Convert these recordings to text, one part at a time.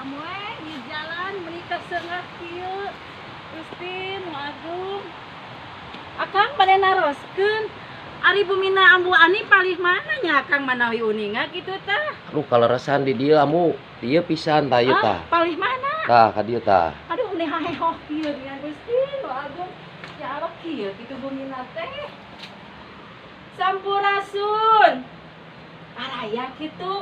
Amoe di jalan menikah sengah kieu. Gusti nu agung. Akang bade naroskeun. Ari bumina ambu ani palih mana nya Akang manawi uninga kitu tah? Aduh kaleresan di dieu amu, dieu pisan tah ieu tah. Palih mana? Tah ka dieu tah. Aduh nih hahehoh kieu nya Gusti nu agung. Ya Allah kieu kitu bumina teh. Sampurasun. Araya kitu.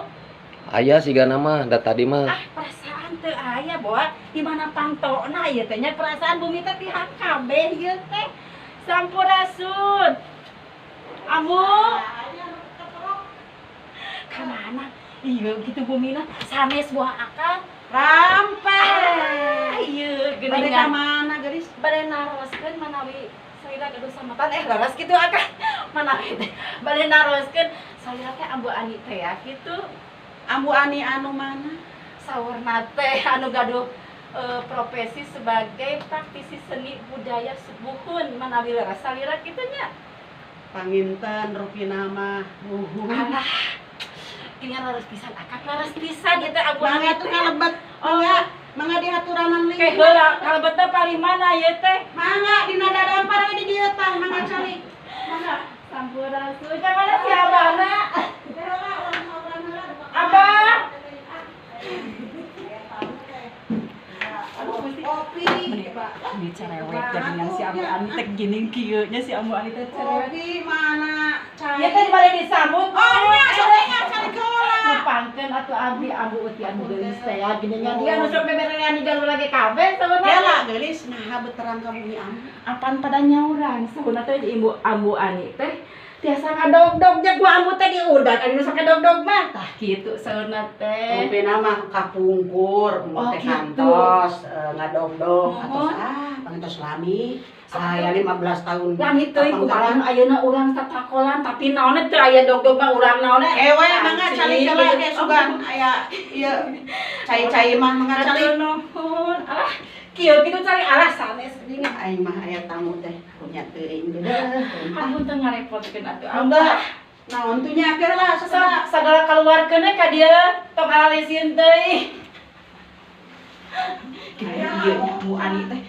Aya sigana mah da tadi mah. Perasaan teu aya boa di mana pantona ieu teh nya perasaan bumi teh pihak kabeh ieu teh. Sampurasun. Amu kamana? Iya gitu bumina sanes buah akal rampe. Iya Bade geuningan. ka mana geus? Bade naroskeun manawi salira gaduh samatan laras kitu akal. Manawi teh bade naroskeun salira teh ambu ani teh ya kitu. Ambu ani anu mana? Saurna teh anu gaduh profesi sebagai praktisi seni budaya sebuhun manawi laras salira kitu nya. Panginten rupina mah nuhun. Alah, ini laras pisan akak laras pisan ieu teh ambu Mangga ani tuh teh. kalebet. Mangga dihaturanan Ke lingkungan. heula kalebet teh paling mana ieu teh? Mangga dina dadampar di dieu tah mangga cari. Mangga. Sampurasun. Ka mana si abana? Abah. Aduh kopi. Ini cerewet dengan si ambu ani teh geuning kieu nya si ambu ani teh cerewet. Kopi mana? Ieu teh bade disambut. Oh nya soalnya cari keula. Nepangkeun atuh abdi ambu uti anu geulis teh ya geuningan dia nu sok beberean di jalur lagi kabeh Ya sabenerna. lah geulis nah beteran ka bumi am. Apaan pada nyaurang sabenerna teh di ambu ani teh tiasa ngadog-dog nya gua ambu teh diudak anu sok kadog-dog mah tah kitu sabenerna teh. Rupina mah kapungkur, Oh, teh gitu. kantos, ngadog-dog, Mohon. atos pantos lami. Saya 15 tahun. Langit teuing kumaha ayeuna urang tatakolan tapi naon teh aya dog-dog mah urang naon Ewe mangga cali kala ge sugan aya ieu cai-cai mah mangga cali. nuhun. Alah, kieu kitu cari alah sanes geuning. Aing mah aya tamu teh punya teuing deudeuh. Ampun teu ngarepotkeun atuh. Enggak. Naon tuh nyakeun lah segala. Sagala kaluarkeun ka dieu tong alalisieun teuing. Kieu nya mu ani teh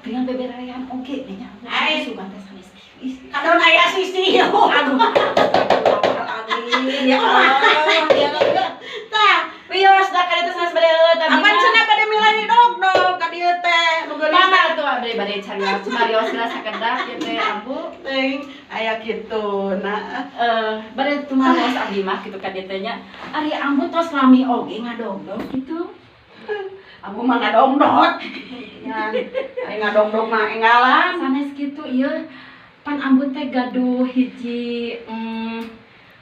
dengan beberean oge nya. Ai. Sugan teh sanes. Kadon aya sisi. Aduh. Ya Allah, ya Allah. Tah, Wios da ka dieu sanes bade tapi. aman cenah pada milani dog-dog ka dieu teh. Nu geulis Mama tuh bade carios cumarios geus sakedah ieu teh ambu. teuing aya kitu. Nah, Bade cumarios abdi mah kitu ka dieu teh nya. Ari ambu tos lami oge ngadog-dog kitu. aku mah ngadongdot. Ya, aing ngadongdot mah enggalan. Sanes kitu ieu pan ambu teh gaduh hiji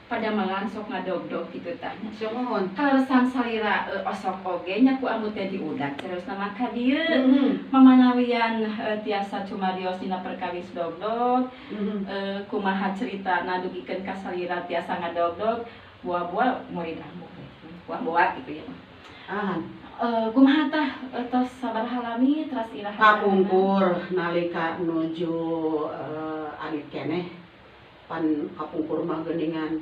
pada malan sok ngadog-dog kitu tah. Sumun. Kaleresan salira osok oge nya ku ambu teh diudak terus nama ka dieu. Mhm. Mamanawian tiasa cumarios dina perkawis dog-dog. Mhm. Kumaha ceritana dugikeun ka salira tiasa ngadog-dog buah-buah murid ambu buah-buah gitu ya. Ahan. Kumaha tah tos sabaraha lami teras iraha Kapungkur nalika nuju alit keneh pan kapungkur mah geuningan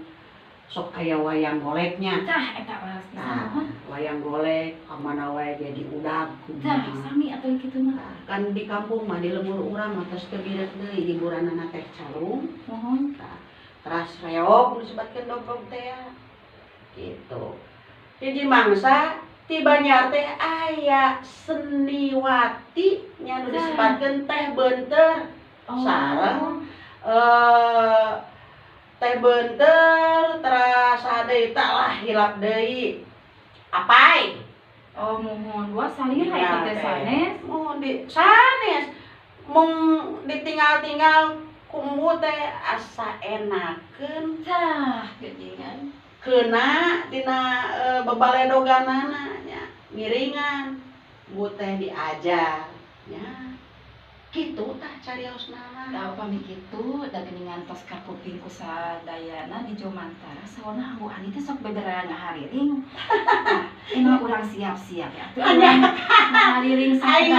sok aya wayang goleknya. tah eta laras Nah, pisan. wayang golek kamana wae jadi udag. Tah sami atuh kitu mah. Kan di kampung mah di lembur urang mah tos teu biret deui hiburanana teh calung. Mohon. Nah, teras reog disebatkeun dog-dog teh ya. Gitu. Hiji mangsa ti Banjar teh aya seniwati nya nu disebatkeun teh beunteur. Sareng teh beunteur teras deui tah lah hilap deui. Apai? Oh mohon dua salira itu teh sanes. Mun di sanes mung ditinggal-tinggal kumbu teh asa enakeun Tah geuningan. keuna dina bebaledoganana nya miringan bu teh diajar nya kitu tah cariosna mah. Da upami kitu da geuningan tos kapuping ku sadayana di Jomantara saona ambu ani teh sok beberean ngahariring. Emang urang siap-siap ya. Ngahariring Aing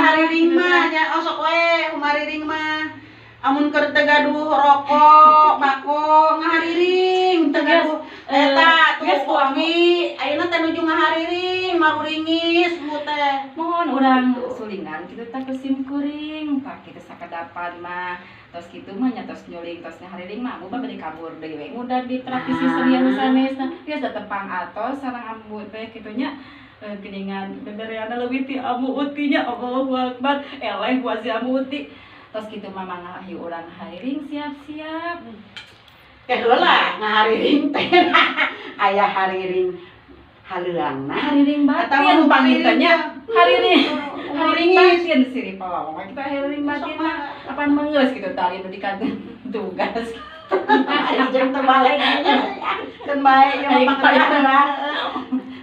hariring mah nya osok we humariring mah amun keur teu gaduh rokok bako ngahariring teu gaduh eta tuh suami, ayeuna teh nuju ngahariring, maruringis mu teh. Mohon urang sulingan kitu teh kesim kuring, tak kitu sakadapan mah. Tos kitu mah nya tos nyuling tos ngahariring mah amu mah bade kabur deui we ngudag di praktisi serius sanesna. Geus da tepang atos sareng amu teh kitu nya geningan bebereana leuwih ti amu utinya Allahu Akbar. Eleh gua si amu uti. Tos kitu mah mangga hayu urang hariring siap-siap. Teh heula ngahariring teh. Aya hariring haleuangna. Hariring batin pangitanya. Hariring batin siri pawang. Kita hariring batin mah kapan meungeus kitu tari nu dikantun tugas. Jeung teu balik. Kan bae yang pangaran.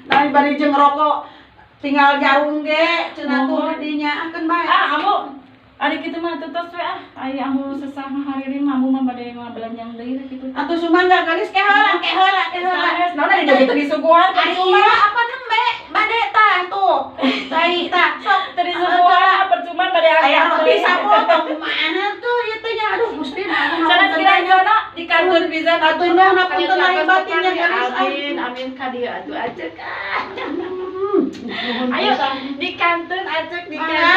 Tah bari jeung rokok tinggal jarum ge cenah tuh dinya kan bae. Amu adik kitu mah tutos we aya amu sesah ngahariring mah amu mah bade ngabelanjang deui kitu. Atuh sumangga galis ke heula. Naon ada joget disuguhan Ari iya apa nembe bade tah tuh. Cai tah sok tadi suguhan percuma bade aya roti sapotong kumaha tuh ieu teh nya aduh Gusti mah. Sana kira zona di kantor pisan atuh mah ngapunten lain batinnya galis. amin ka dieu atuh ajek. Ayo di kantor ajek di kantor.